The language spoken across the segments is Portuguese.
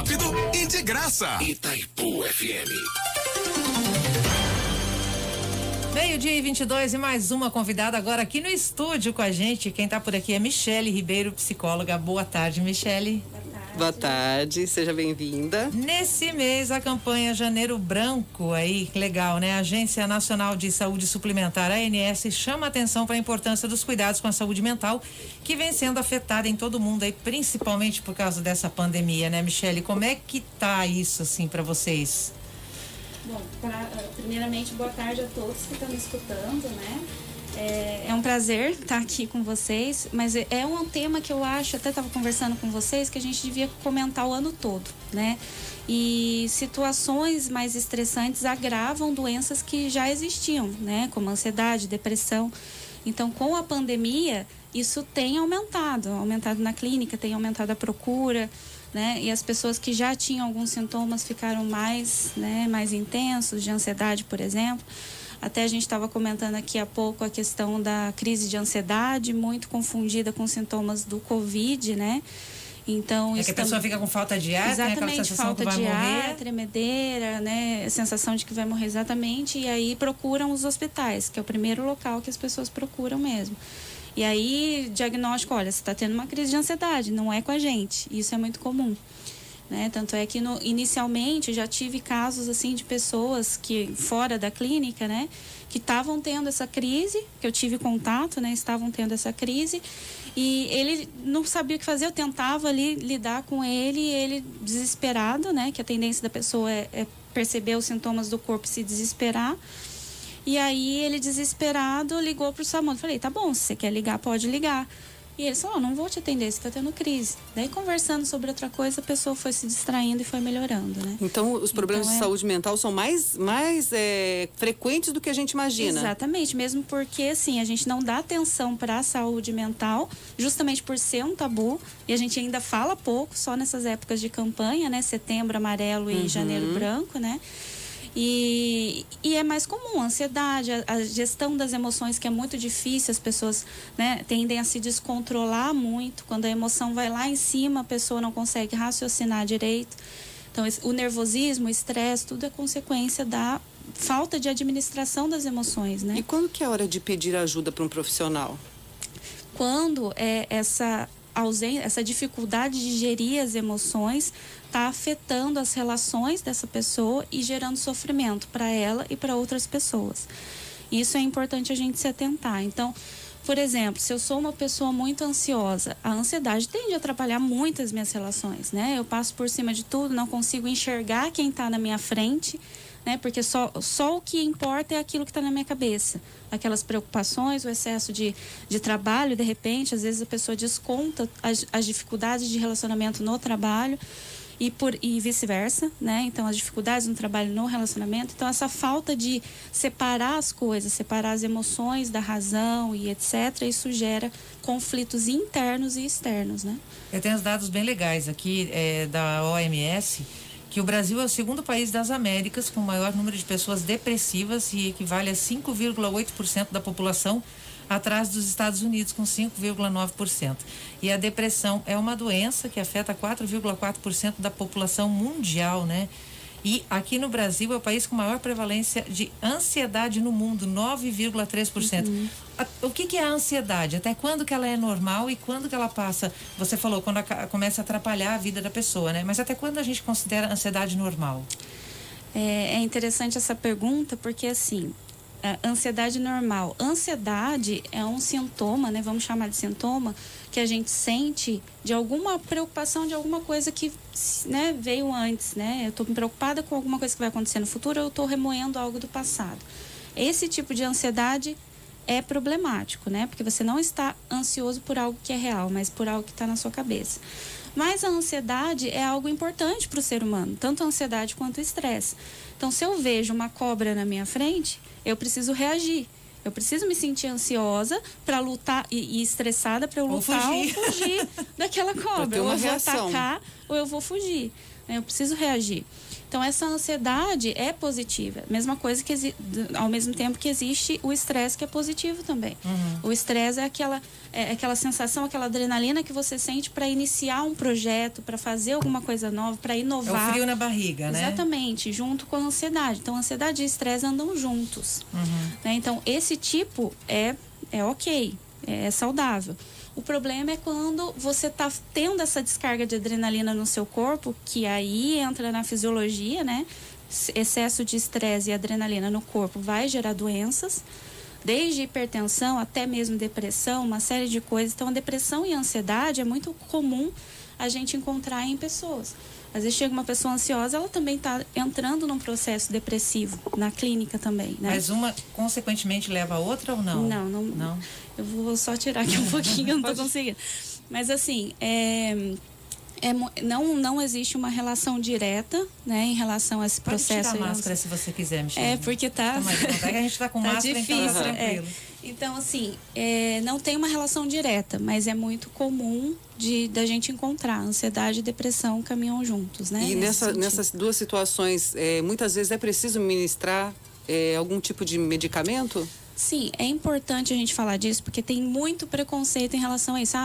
rápido e de graça. Itaipu FM. Meio-dia e 22 e mais uma convidada agora aqui no estúdio com a gente. Quem tá por aqui é Michele Ribeiro, psicóloga. Boa tarde, Michele. Boa tarde, seja bem-vinda. Nesse mês, a campanha Janeiro Branco, aí, legal, né? A Agência Nacional de Saúde Suplementar, ANS, chama a atenção para a importância dos cuidados com a saúde mental, que vem sendo afetada em todo mundo aí, principalmente por causa dessa pandemia, né, Michele? Como é que tá isso, assim, para vocês? Bom, primeiramente, boa tarde a todos que estão me escutando, né? É um prazer estar aqui com vocês, mas é um tema que eu acho, até estava conversando com vocês, que a gente devia comentar o ano todo, né? E situações mais estressantes agravam doenças que já existiam, né? Como ansiedade, depressão. Então, com a pandemia, isso tem aumentado na clínica, tem aumentado a procura, né? E as pessoas que já tinham alguns sintomas ficaram mais intensos, de ansiedade, por exemplo. Até a gente estava comentando aqui há pouco a questão da crise de ansiedade, muito confundida com sintomas do Covid, né? Então, que a pessoa fica com falta de ar, exatamente, tem aquela sensação falta que vai de morrer. ar, tremedeira, né? Sensação de que vai morrer exatamente. E aí procuram os hospitais, que é o primeiro local que as pessoas procuram mesmo. E aí, diagnóstico, olha, você está tendo uma crise de ansiedade, não é com a gente. Isso é muito comum. Né? Tanto é que inicialmente já tive casos assim de pessoas que fora da clínica, né, que estavam tendo essa crise, que eu tive contato, né, estavam tendo essa crise e ele não sabia o que fazer. Eu tentava ali lidar com ele e ele desesperado, né, que a tendência da pessoa é perceber os sintomas do corpo e se desesperar. E aí ele desesperado ligou pro SAMU. Eu falei, tá bom, se você quer ligar, pode ligar. E ele falou, não vou te atender, você tá tendo crise. Daí, conversando sobre outra coisa, a pessoa foi se distraindo e foi melhorando, né? Então, os problemas de saúde mental são mais frequentes do que a gente imagina. Exatamente, mesmo porque, assim, a gente não dá atenção para a saúde mental, justamente por ser um tabu, e a gente ainda fala pouco, só nessas épocas de campanha, né? Setembro amarelo e janeiro branco, né? E é mais comum a ansiedade, a gestão das emoções, que é muito difícil. As pessoas, né, tendem a se descontrolar muito. Quando a emoção vai lá em cima, a pessoa não consegue raciocinar direito. Então, o nervosismo, o estresse, tudo é consequência da falta de administração das emoções, né? E quando que é a hora de pedir ajuda para um profissional? Quando essa dificuldade de gerir as emoções está afetando as relações dessa pessoa e gerando sofrimento para ela e para outras pessoas. Isso é importante a gente se atentar. Então, por exemplo, se eu sou uma pessoa muito ansiosa, a ansiedade tende a atrapalhar muito as minhas relações, né? Eu passo por cima de tudo, não consigo enxergar quem está na minha frente, né? Porque só o que importa é aquilo que está na minha cabeça. Aquelas preocupações, o excesso de trabalho, de repente, às vezes a pessoa desconta as dificuldades de relacionamento no trabalho e vice-versa, né? Então, as dificuldades no trabalho, no relacionamento. Então, essa falta de separar as coisas, separar as emoções da razão e etc., isso gera conflitos internos e externos, né? Eu tenho os dados bem legais aqui da OMS, que o Brasil é o segundo país das Américas com o maior número de pessoas depressivas e equivale a 5,8% da população, atrás dos Estados Unidos, com 5,9%. E a depressão é uma doença que afeta 4,4% da população mundial, né? E aqui no Brasil é o país com maior prevalência de ansiedade no mundo, 9,3%. O que é a ansiedade? Até quando que ela é normal e quando que ela passa? Você falou, quando começa a atrapalhar a vida da pessoa, né? Mas até quando a gente considera a ansiedade normal? É interessante essa pergunta, porque assim, ansiedade normal. Ansiedade é um sintoma, né? Vamos chamar de sintoma, que a gente sente de alguma preocupação, de alguma coisa que, né, veio antes, né? Eu estou preocupada com alguma coisa que vai acontecer no futuro, eu estou remoendo algo do passado. Esse tipo de ansiedade é problemático, né? Porque você não está ansioso por algo que é real, mas por algo que está na sua cabeça. Mas a ansiedade é algo importante para o ser humano, tanto a ansiedade quanto o estresse. Então, se eu vejo uma cobra na minha frente, eu preciso reagir. Eu preciso me sentir ansiosa para lutar e estressada para eu lutar ou fugir daquela cobra. Ou eu vou reação. atacar ou eu vou fugir. né? Eu preciso reagir. Então, essa ansiedade é positiva. Mesma coisa que ao mesmo tempo que existe o estresse, que é positivo também. O estresse é aquela sensação, aquela adrenalina que você sente para iniciar um projeto, para fazer alguma coisa nova, para inovar. É o frio na barriga, né? Exatamente, junto com a ansiedade. Então, ansiedade e estresse andam juntos. Né? Então, esse tipo é ok, é saudável. O problema é quando você está tendo essa descarga de adrenalina no seu corpo, que aí entra na fisiologia, né? Excesso de estresse e adrenalina no corpo vai gerar doenças, desde hipertensão até mesmo depressão, uma série de coisas. Então, a depressão e a ansiedade é muito comum a gente encontrar em pessoas. Às vezes chega uma pessoa ansiosa, ela também está entrando num processo depressivo, na clínica também, né? Mas uma, consequentemente, leva a outra ou não? Não. Eu vou só tirar aqui um pouquinho, eu não estou conseguindo. Mas assim, não existe uma relação direta, né, em relação a esse processo. Pode tirar a máscara se você quiser, Michelle. É, porque tá... Mas a gente está com máscara, difícil, então tá tranquilo. Então, assim, não tem uma relação direta, mas é muito comum da gente encontrar. Ansiedade e depressão caminham juntos, né? E nessas duas situações, muitas vezes é preciso ministrar algum tipo de medicamento? Sim, é importante a gente falar disso, porque tem muito preconceito em relação a isso.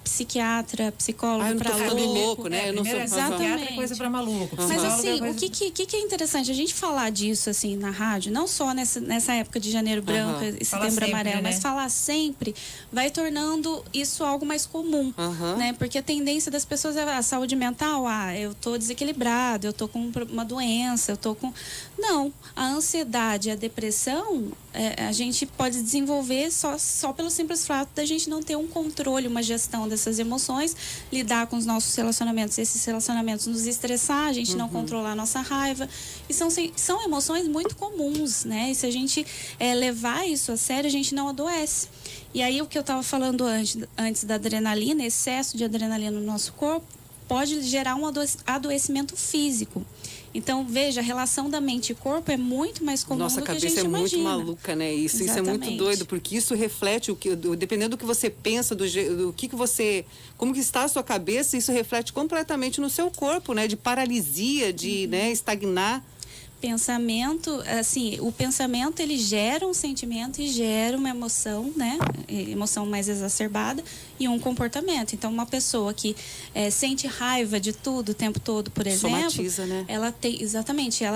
Psiquiatra, psicólogo para louco. louco, né? Eu não sou exatamente. É coisa para maluco. Mas assim, o que é interessante a gente falar disso assim na rádio, não só nessa época de Janeiro Branco e Setembro Amarelo, mas falar sempre vai tornando isso algo mais comum, né? Porque a tendência das pessoas é a saúde mental, eu tô desequilibrado, eu tô com uma doença, eu tô com... Não, a ansiedade, a depressão, a gente pode desenvolver só pelo simples fato da gente não ter um controle, uma gestão dessas emoções, lidar com os nossos relacionamentos, esses relacionamentos nos estressar, a gente não controlar a nossa raiva. E são emoções muito comuns, né? E se a gente levar isso a sério, a gente não adoece. E aí, o que eu estava falando antes da adrenalina, excesso de adrenalina no nosso corpo, pode gerar um adoecimento físico. Então, veja, a relação da mente e corpo é muito mais comum do que a gente imagina. Nossa cabeça é muito maluca, né? Isso é muito doido, porque isso reflete dependendo do que você pensa, como que está a sua cabeça, isso reflete completamente no seu corpo, né? De paralisia, de estagnar. Pensamento, assim, o pensamento ele gera um sentimento e gera uma emoção, né? Emoção mais exacerbada e um comportamento. Então, uma pessoa que sente raiva de tudo o tempo todo, por exemplo, somatiza, né? Ela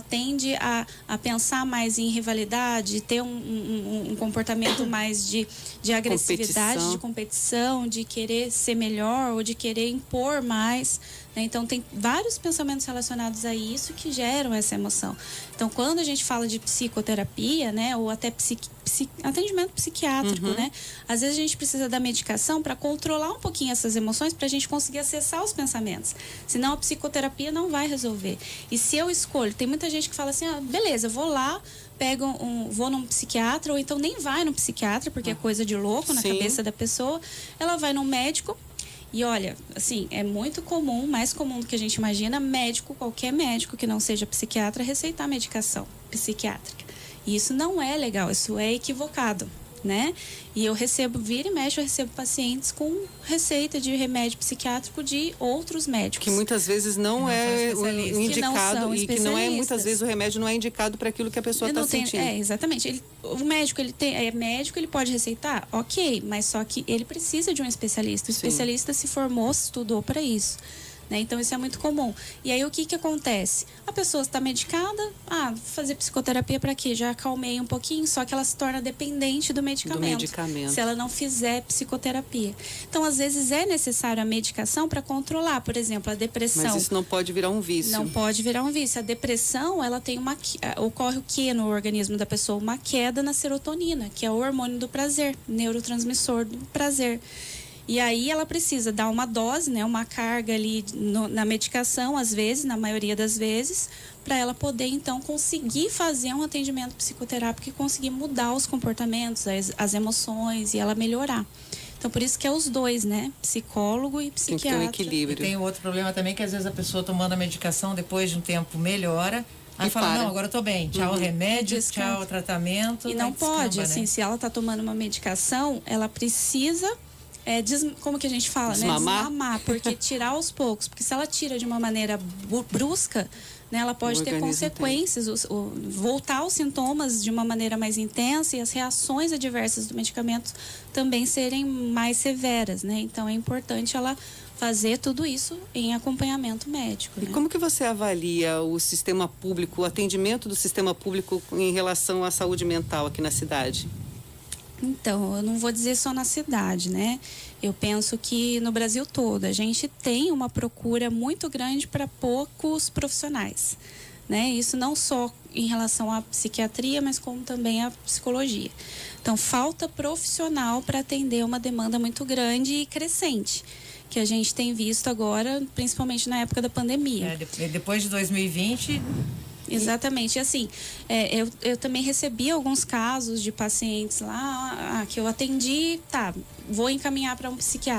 tende a pensar mais em rivalidade, ter um comportamento mais de agressividade, de competição, de querer ser melhor ou de querer impor mais. Então, tem vários pensamentos relacionados a isso que geram essa emoção. Então, quando a gente fala de psicoterapia, né, ou até atendimento psiquiátrico, né, às vezes a gente precisa da medicação para controlar um pouquinho essas emoções, para a gente conseguir acessar os pensamentos. Senão, a psicoterapia não vai resolver. E se eu escolho, tem muita gente que fala assim, beleza, eu vou lá, vou num psiquiatra, ou então nem vai no psiquiatra, porque é coisa de louco na cabeça da pessoa. Ela vai num médico. E olha, assim, é muito comum, mais comum do que a gente imagina, qualquer médico que não seja psiquiatra, receitar medicação psiquiátrica. E isso não é legal, isso é equivocado, né? E eu vira e mexe, eu recebo pacientes com receita de remédio psiquiátrico de outros médicos. Que muitas vezes não é indicado e que não é, muitas vezes o remédio não é indicado para aquilo que a pessoa está sentindo. Exatamente. O médico, ele pode receitar? Ok, mas só que ele precisa de um especialista. O especialista se formou, estudou para isso. Né? Então, isso é muito comum. E aí, o que acontece? A pessoa está medicada, fazer psicoterapia para quê? Já acalmei um pouquinho, só que ela se torna dependente do medicamento. Se ela não fizer psicoterapia. Então, às vezes, é necessário a medicação para controlar, por exemplo, a depressão. Mas isso não pode virar um vício. Não pode virar um vício. A depressão, ela tem ocorre o que no organismo da pessoa? Uma queda na serotonina, que é o hormônio do prazer, neurotransmissor do prazer. E aí ela precisa dar uma dose, né, uma carga ali na medicação, às vezes, na maioria das vezes, para ela poder, então, conseguir fazer um atendimento psicoterápico e conseguir mudar os comportamentos, as emoções e ela melhorar. Então, por isso que é os dois, né? Psicólogo e psiquiatra. Tem que ter um equilíbrio. E tem outro problema também, que às vezes a pessoa tomando a medicação, depois de um tempo melhora, aí fala, não, agora eu tô bem. Tchau remédio, tchau tratamento. E não pode, assim, se ela tá tomando uma medicação, ela precisa como que a gente fala, né? Desmamar, porque tirar aos poucos, porque se ela tira de uma maneira brusca, né, ela pode ter consequências, voltar aos sintomas de uma maneira mais intensa e as reações adversas do medicamento também serem mais severas, né? Então é importante ela fazer tudo isso em acompanhamento médico. E como que você avalia o sistema público, o atendimento do sistema público em relação à saúde mental aqui na cidade? Então, eu não vou dizer só na cidade, né? Eu penso que no Brasil todo a gente tem uma procura muito grande para poucos profissionais, né? Isso não só em relação à psiquiatria, mas como também à psicologia. Então, falta profissional para atender uma demanda muito grande e crescente, que a gente tem visto agora, principalmente na época da pandemia. Depois de 2020... Exatamente, assim, eu também recebi alguns casos de pacientes lá que eu atendi, vou encaminhar para um psiquiatra.